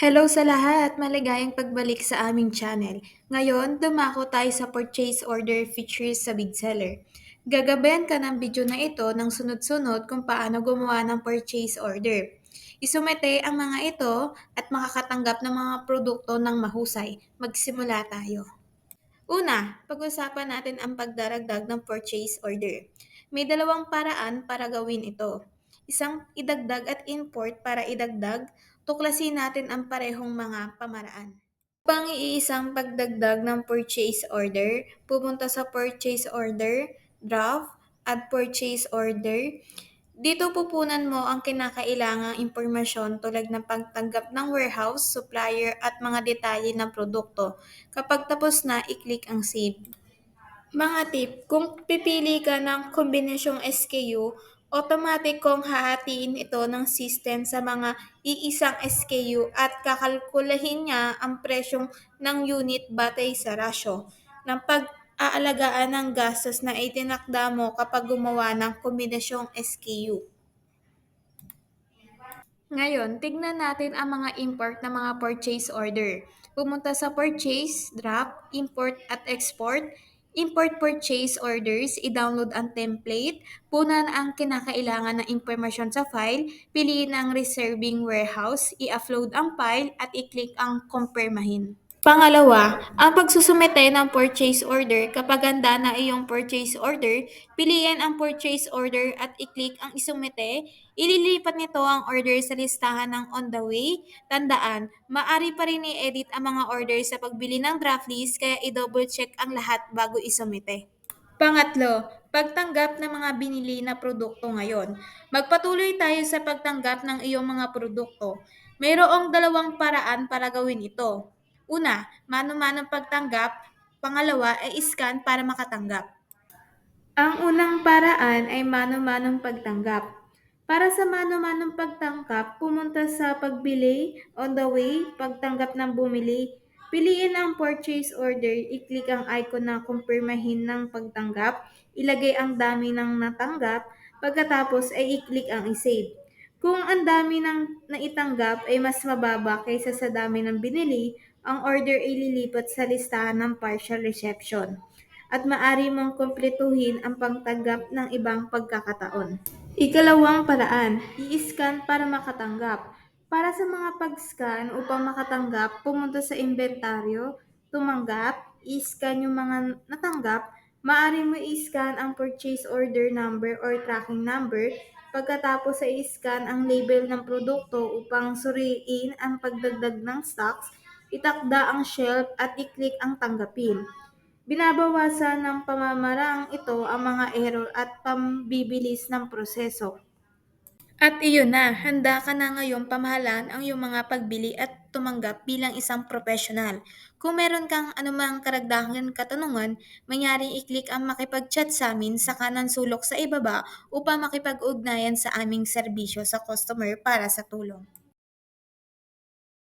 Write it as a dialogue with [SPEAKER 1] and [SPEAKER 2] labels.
[SPEAKER 1] Hello sa lahat! Maligayang pagbalik sa aming channel. Ngayon, dumako tayo sa purchase order features sa Big Seller. Gagabayan ka ng video na ito ng sunod-sunod kung paano gumawa ng purchase order. Isumete ang mga ito at makakatanggap ng mga produkto ng mahusay. Magsimula tayo. Una, pag-usapan natin ang pagdaragdag ng purchase order. May dalawang paraan para gawin ito. Isang idagdag at import para idagdag, tuklasin natin ang parehong mga pamaraan. Upang iisang pagdagdag ng purchase order, pupunta sa purchase order, draft, at purchase order. Dito pupunan mo ang kinakailangang impormasyon tulad ng pagtanggap ng warehouse, supplier at mga detalye ng produkto. Kapag tapos na, i-click ang save. Mga tip, kung pipili ka ng kombinasyong SKU, automatic kong hahatiin ito ng system sa mga iisang SKU at kakalkulahin niya ang presyong ng unit batay sa rasyo ng pag-aalagaan ng gastos na itinakda mo kapag gumawa ng kombinasyong SKU. Ngayon, tignan natin ang mga import na mga purchase order. Pumunta sa purchase, drop, import at export. Import purchase orders, i-download ang template, punan ang kinakailangan na impormasyon sa file, piliin ang reserving warehouse, i-upload ang file at i-click ang kumpirmahin. Pangalawa, ang pagsusumite ng purchase order kapag handa na iyong purchase order, piliin ang purchase order at i-click ang isumite. Ililipat nito ang order sa listahan ng on the way. Tandaan, maaari pa rin i-edit ang mga order sa pagbili ng draft list kaya i-double check ang lahat bago isumite. Pangatlo, pagtanggap ng mga binili na produkto ngayon. Magpatuloy tayo sa pagtanggap ng iyong mga produkto. Mayroong dalawang paraan para gawin ito. Una, mano-manong pagtanggap. Pangalawa ay scan para makatanggap. Ang unang paraan ay mano-manong pagtanggap. Para sa mano-manong pagtanggap, pumunta sa pagbili, on the way, pagtanggap ng bumili. Piliin ang purchase order, i-click ang icon na kumpirmahin ng pagtanggap, ilagay ang dami ng natanggap, pagkatapos ay i-click ang i-save. Kung ang dami ng naitanggap ay mas mababa kaysa sa dami ng binili, ang order ay lilipat sa listahan ng partial reception at maaari mong kumpletuhin ang pagtanggap ng ibang pagkakataon. Ikalawang paraan, i-scan para makatanggap. Para sa mga pag-scan upang makatanggap, pumunta sa inventaryo, tumanggap, i-scan yung mga natanggap, maaari mo i-scan ang purchase order number or tracking number, pagkatapos ay i-scan ang label ng produkto upang suriin ang pagdagdag ng stocks, itakda ang shelf at i-click ang tanggapin. Binabawasan ng pamamaraang ito ang mga error at pambibilis ng proseso. At iyon na, handa ka na ngayong pamahalaan ang iyong mga pagbili at tumanggap bilang isang profesional. Kung meron kang anumang karagdagan katanungan, mangyaring i-click ang makipag-chat sa amin sa kanan sulok sa ibaba upang makipag-ugnayan sa aming serbisyo sa customer para sa tulong.